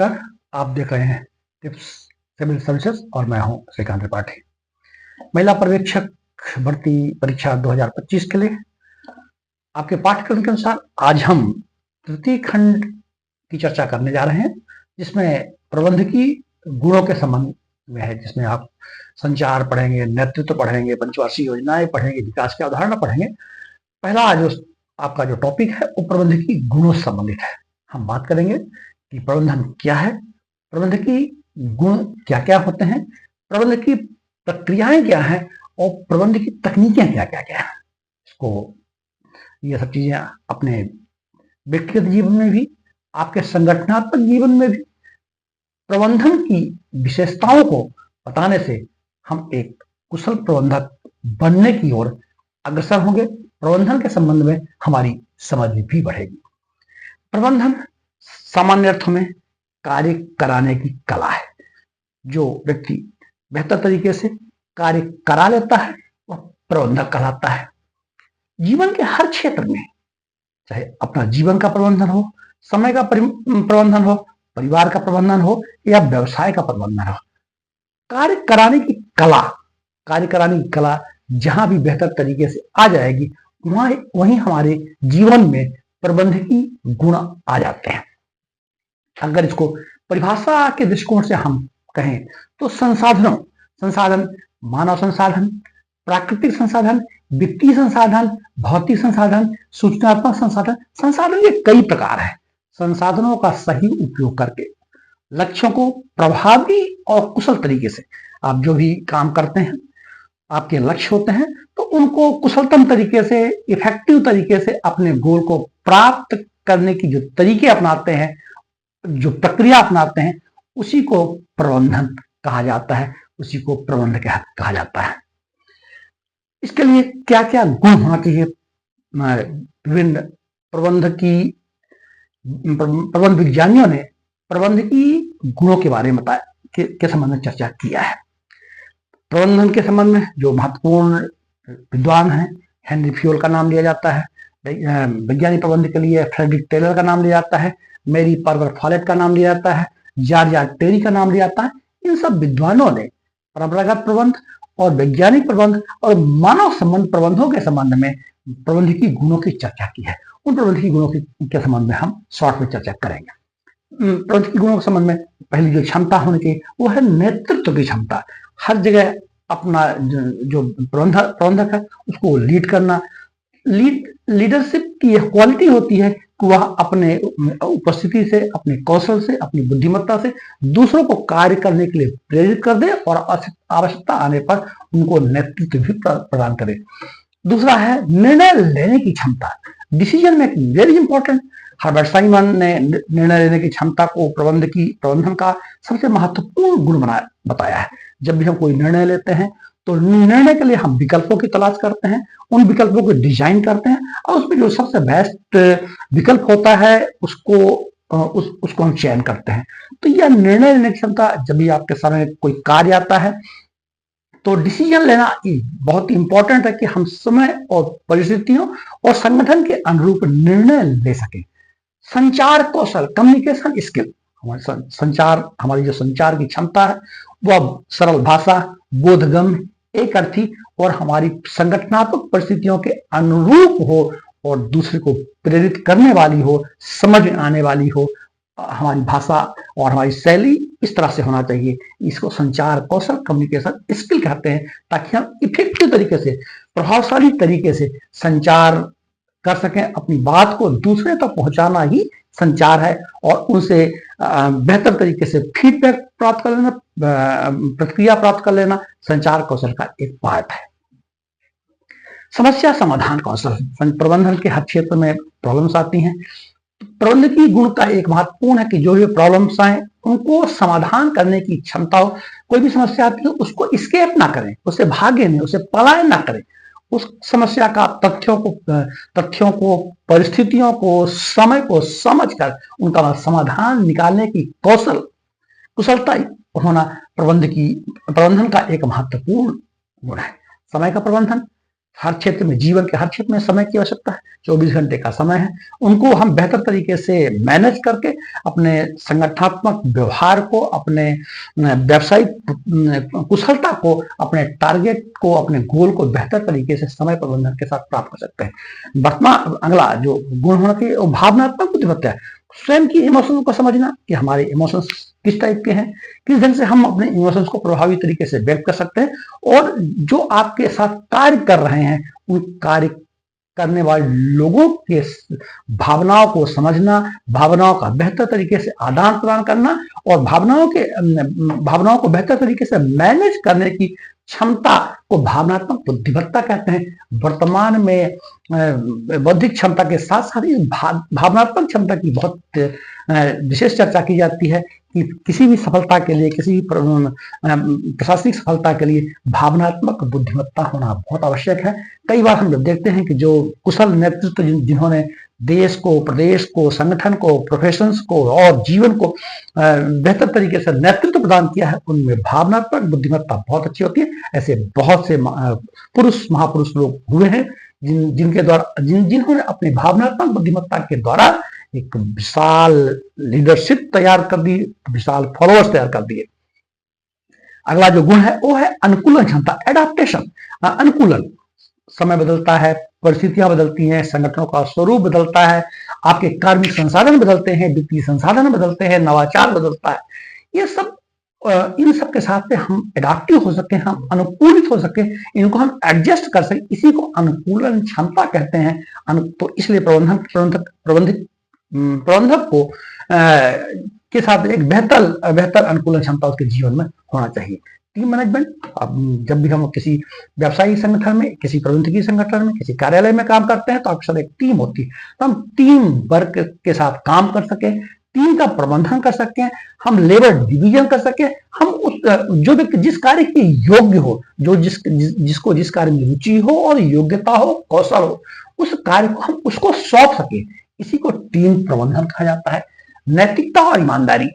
नमस्कार। आप देख रहे हैं टिप्स सिविल सर्विसेज और मैं हूं श्रीकांत त्रिपाठी। महिला पर्यवेक्षक भर्ती परीक्षा 2025 के लिए आपके पाठ्यक्रम के अनुसार आज हम तृतीय खंड की चर्चा करने जा रहे हैं, जिसमें प्रबंधकीय गुणों के संबंध में है, जिसमें आप संचार पढ़ेंगे, नेतृत्व पढ़ेंगे, पंचवार्षिक योजनाएं पढ़ेंगे, विकास के अवधारणा पढ़ेंगे। पहला जो आपका जो टॉपिक है वो प्रबंधकीय गुणों से संबंधित है। हम बात करेंगे कि प्रबंधन क्या है, प्रबंधकीय गुण क्या क्या होते हैं, प्रबंधकीय प्रक्रियाएं क्या हैं और प्रबंधकीय तकनीकें क्या क्या क्या है। इसको ये सब चीजें अपने व्यक्तिगत जीवन में भी, आपके संगठनात्मक जीवन में भी प्रबंधन की विशेषताओं को बताने से हम एक कुशल प्रबंधक बनने की ओर अग्रसर होंगे। प्रबंधन के संबंध में हमारी समझ भी बढ़ेगी। प्रबंधन सामान्य अर्थों में कार्य कराने की कला है। जो व्यक्ति बेहतर तरीके से कार्य करा लेता है वह प्रबंधक कहलाता है। जीवन के हर क्षेत्र में, चाहे अपना जीवन का प्रबंधन हो, समय का प्रबंधन हो, परिवार का प्रबंधन हो या व्यवसाय का प्रबंधन हो, कार्य कराने की कला जहां भी बेहतर तरीके से आ जाएगी वहीं हमारे जीवन में प्रबंधकीय गुण आ जाते हैं। अगर इसको परिभाषा के दृष्टिकोण से हम कहें तो संसाधन, मानव संसाधन, प्राकृतिक संसाधन, वित्तीय संसाधन, भौतिक संसाधन, सूचनात्मक संसाधन ये कई प्रकार है। संसाधनों का सही उपयोग करके लक्ष्यों को प्रभावी और कुशल तरीके से, आप जो भी काम करते हैं, आपके लक्ष्य होते हैं, तो उनको कुशलतम तरीके से, इफेक्टिव तरीके से अपने गोल को प्राप्त करने की जो तरीके अपनाते हैं, जो प्रक्रिया अपनाते हैं, उसी को प्रबंधन कहा जाता है, उसी को प्रबंध कहा जाता है। इसके लिए क्या क्या गुण होना चाहिए? विभिन्न प्रबंध विज्ञानियों ने प्रबंधकीय गुणों के बारे में के संबंध में चर्चा किया है। प्रबंधन के संबंध में जो महत्वपूर्ण विद्वान हैं, हेनरी फ्योल का नाम लिया जाता है। वैज्ञानिक प्रबंध के लिए फ्रेडरिक टेलर का नाम लिया जाता है, मेरी पर्वर फॉलेट का नाम लिया जाता है, जॉर्ज टेरी का नाम लिया जाता है। इन सब विद्वानों ने परंपरागत प्रबंध और वैज्ञानिक प्रबंध और मानव संबंध प्रबंधों के संबंध में प्रबंधकीय गुणों की चर्चा की है। उन प्रबंधकीय गुणों के संबंध में हम शॉर्ट में चर्चा करेंगे। प्रबंधकीय गुणों के संबंध में पहली जो क्षमता होनी चाहिए वो है नेतृत्व की क्षमता। हर जगह अपना जो प्रबंधक है उसको लीड करना। लीडरशिप की यह क्वालिटी होती है कि वह अपने उपस्थिति से, अपने कौशल से, अपनी बुद्धिमत्ता से दूसरों को कार्य करने के लिए प्रेरित कर दे और आवश्यकता आने पर उनको नेतृत्व भी प्रदान करे। दूसरा है निर्णय लेने की क्षमता, decision making, very important. Herbert Simon ने निर्णय लेने की क्षमता को प्रबंधन का सबसे महत्वपूर्ण गुण बताया है। जब भी हम कोई निर्णय लेते हैं तो निर्णय के लिए हम विकल्पों की तलाश करते हैं, उन विकल्पों को डिजाइन करते हैं और उसमें जो सबसे बेस्ट विकल्प होता है उसको हम चयन करते हैं। तो यह निर्णय लेने की क्षमता, जब भी आपके सामने कोई कार्य आता है तो डिसीजन लेना बहुत ही इंपॉर्टेंट है कि हम समय और परिस्थितियों और संगठन के अनुरूप निर्णय ले सकें। संचार कौशल, कम्युनिकेशन स्किल, हमारी जो संचार की क्षमता है वह सरल भाषा, बोधगम्य, एक अर्थी और हमारी संगठनात्मक परिस्थितियों के अनुरूप हो और दूसरे को प्रेरित करने वाली हो, समझ में आने वाली हो। हमारी भाषा और हमारी शैली इस तरह से होना चाहिए। इसको संचार कौशल, कम्युनिकेशन स्किल कहते हैं, ताकि हम इफेक्टिव तरीके से, प्रभावशाली तरीके से संचार कर सकें। अपनी बात को दूसरे तक पहुंचाना ही संचार है और उनसे बेहतर तरीके से फीडबैक प्राप्त कर लेना, प्रतिक्रिया प्राप्त कर लेना संचार कौशल का एक पार्ट है। समस्या समाधान कौशल, प्रबंधन के हर क्षेत्र में प्रॉब्लम्स आती हैं। प्रबंधकीय गुण का एक महत्वपूर्ण है कि जो भी प्रॉब्लम्स आए उनको समाधान करने की क्षमता हो। कोई भी समस्या आती है उसको एस्केप ना करें, उसे भागे नहीं, उसे पलायन ना करें। उस समस्या का तथ्यों को, परिस्थितियों को, समय को समझकर उनका समाधान निकालने की कुशलता होना प्रबंधन का एक महत्वपूर्ण गुण है। समय का प्रबंधन, हर क्षेत्र में, जीवन के हर क्षेत्र में समय की आवश्यकता है, 24 घंटे का समय है, उनको हम बेहतर तरीके से मैनेज करके अपने संगठनात्मक व्यवहार को, अपने व्यावसायिक कुशलता को, अपने टारगेट को, अपने गोल को बेहतर तरीके से समय प्रबंधन के साथ प्राप्त कर सकते हैं। वर्तमान अगला जो गुण होना चाहिए वो भावनात्मक बुद्धिमत्ता है। स्वयं की इमोशंस को समझना कि हमारे इमोशंस किस टाइप के हैं, किस ढंग से हम अपने इमोशंस को प्रभावी तरीके से व्यक्त कर सकते हैं, और जो आपके साथ कार्य कर रहे हैं उन कार्य करने वाले लोगों के भावनाओं को समझना, भावनाओं का बेहतर तरीके से आदान प्रदान करना, और भावनाओं को बेहतर तरीके से मैनेज करने की क्षमता को भावनात्मक बुद्धिमत्ता कहते हैं। वर्तमान में बौद्धिक क्षमता के साथ साथ इस भावनात्मक क्षमता की बहुत विशेष चर्चा की जाती है कि किसी भी सफलता के लिए, किसी भी प्रशासनिक सफलता के लिए भावनात्मक बुद्धिमत्ता होना बहुत आवश्यक है। कई बार हम जब देखते हैं कि जो कुशल नेतृत्व जिन्होंने देश को, प्रदेश को, संगठन को, प्रोफेशंस को और जीवन को बेहतर तरीके से नेतृत्व प्रदान किया है, उनमें भावनात्मक बुद्धिमत्ता बहुत अच्छी होती है। ऐसे बहुत से महापुरुष लोग हुए हैं जिनके द्वारा जिन्होंने अपनी भावनात्मक बुद्धिमत्ता के द्वारा एक विशाल लीडरशिप तैयार कर दी, विशाल फॉलोअर्स तैयार कर दिए। अगला जो गुण है वो है अनुकूलन क्षमता, एडाप्टेशन। अनुकूलन, समय बदलता है, परिस्थितियां बदलती हैं, संगठनों का स्वरूप बदलता है, आपके कार्मिक संसाधन बदलते हैं, वित्तीय संसाधन बदलते हैं, नवाचार बदलता है। ये सब इन सब के साथ में हम एडाप्टिव हो सके, हम अनुकूलित हो सके, इनको हम एडजस्ट कर सके, इसी को अनुकूलन क्षमता कहते हैं। तो इसलिए प्रबंधक को के साथ एक बेहतर अनुकूलन क्षमता उसके जीवन में होना चाहिए। टीम मैनेजमेंट, अब जब भी हम किसी व्यवसायिक संगठन में, किसी प्रबंधकीय संगठन में, किसी कार्यालय में काम करते हैं तो आपके साथ एक टीम होती है, तो हम टीम वर्क के साथ काम कर सके, टीम का प्रबंधन कर सकें, हम लेबर डिवीजन कर सकें, हम उस जो व्यक्ति जिस कार्य के योग्य हो, जो जिसको जिस कार्य में रुचि हो और योग्यता हो, कौशल हो, उस कार्य को हम उसको सौंप सके, इसी को टीम प्रबंधन कहा जाता है। नैतिकता और ईमानदारी,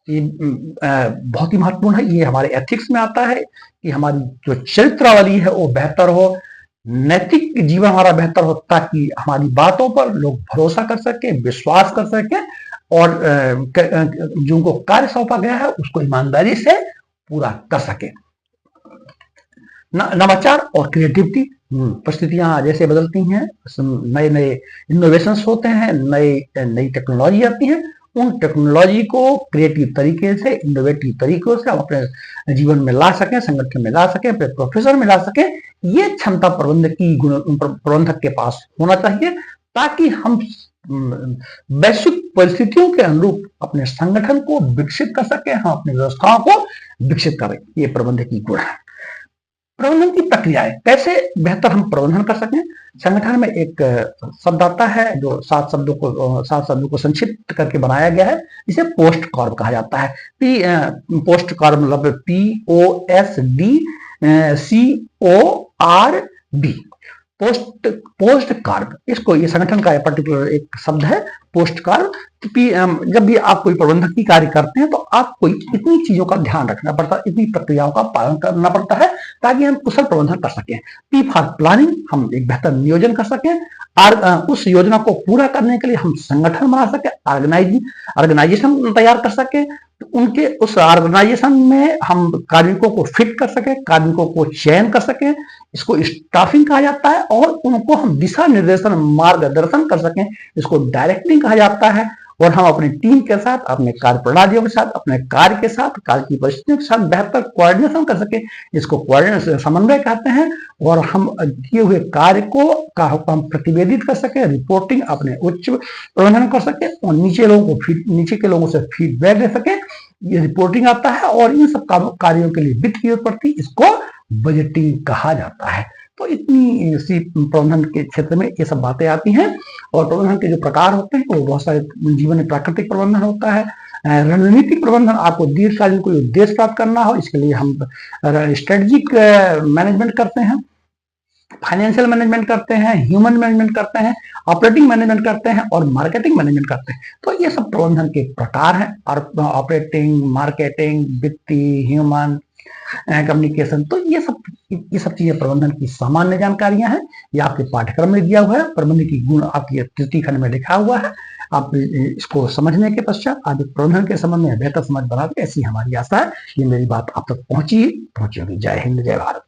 ये बहुत ही महत्वपूर्ण है। ये हमारे एथिक्स में आता है कि हमारी जो चरित्रावली है वो बेहतर हो, नैतिक जीवन हमारा बेहतर हो, ताकि हमारी बातों पर लोग भरोसा कर सके, विश्वास कर सके, और जो उनको कार्य सौंपा गया है उसको ईमानदारी से पूरा कर सके। नवाचार और क्रिएटिविटी, परिस्थितियां जैसे बदलती हैं, नए नए इनोवेशंस होते हैं, नई टेक्नोलॉजी आती है, उन टेक्नोलॉजी को क्रिएटिव तरीके से, इनोवेटिव तरीकों से हम अपने जीवन में ला सकें, संगठन में ला सकें, अपने प्रोफेशन में ला सकें, ये क्षमता प्रबंधक के पास होना चाहिए, ताकि हम वैश्विक परिस्थितियों के अनुरूप अपने संगठन को विकसित कर सकें, हम अपनी व्यवस्थाओं को विकसित करें। ये प्रबंधकीय गुण है। प्रबंधन की प्रक्रियाएं, कैसे बेहतर हम प्रबंधन कर सकें। संगठन में एक शब्द आता है जो 7 शब्दों को संक्षिप्त करके बनाया गया है, जिसे पोस्ट कॉर्प कहा जाता है। पोस्ट कॉर्प मतलब POSTCORB, पोस्ट कार्ब, इसको, ये संगठन का पर्टिकुलर एक शब्द है, पोस्ट कार्ब। जब भी आप कोई प्रबंधकीय कार्य करते हैं तो आपको इतनी चीजों का ध्यान रखना पड़ता है, इतनी प्रक्रियाओं का पालन करना पड़ता है, ताकि हम कुशल प्रबंधन कर सकें। P फॉर प्लानिंग, हम एक बेहतर नियोजन कर सकें, उस योजना को पूरा करने के लिए हम संगठन बना सके, ऑर्गेनाइजेशन तैयार कर सके, उनके उस ऑर्गेनाइजेशन में हम कार्मिकों को फिट कर सके, कार्मिकों को चयन कर सके, इसको स्टाफिंग कहा जाता है, और उनको हम दिशा निर्देशन, मार्गदर्शन कर सकें, इसको डायरेक्टिंग कहा जाता है। और हम अपनी टीम के साथ, अपने कार्य प्रणालियों के साथ, अपने कार्य के साथ, कार्य की परिस्थितियों के साथ बेहतर कोऑर्डिनेशन कर सके, इसको कोऑर्डिनेशन, समन्वय कहते हैं। और हम किए हुए कार्य को हम प्रतिवेदित कर सके, रिपोर्टिंग अपने उच्च प्रबंधन कर सके, और नीचे के लोगों से फीडबैक दे सके, ये रिपोर्टिंग आता है। और इन सब कार्यों के लिए वित्त की जरूरत पड़ती है, इसको बजटिंग कहा जाता है। तो इतनी इसी प्रबंधन के क्षेत्र में ये सब बातें आती हैं। और प्रबंधन के जो प्रकार होते हैं वो बहुत सारे, जीवन में प्राकृतिक प्रबंधन होता है, रणनीतिक प्रबंधन, आपको दीर्घकालीन कोई उद्देश्य प्राप्त करना हो, इसके लिए हम स्ट्रेटेजिक मैनेजमेंट करते हैं, फाइनेंशियल मैनेजमेंट करते हैं, ह्यूमन मैनेजमेंट करते हैं, ऑपरेटिंग मैनेजमेंट करते हैं, और मार्केटिंग मैनेजमेंट करते हैं। तो ये सब प्रबंधन के प्रकार हैं, ऑपरेटिंग, मार्केटिंग, वित्तीय, ह्यूमन, कम्युनिकेशन। तो ये सब ये सब चीजें प्रबंधन की सामान्य जानकारियां हैं। ये आपके पाठ्यक्रम में दिया हुआ है। प्रबंधन की गुण आपकी तृतीय खंड में लिखा हुआ है। आप इसको समझने के पश्चात आप प्रबंधन के संबंध में बेहतर समझ बनाते, ऐसी हमारी आशा है। ये मेरी बात आप तक पहुंची होगी। जय हिंद, जय भारत।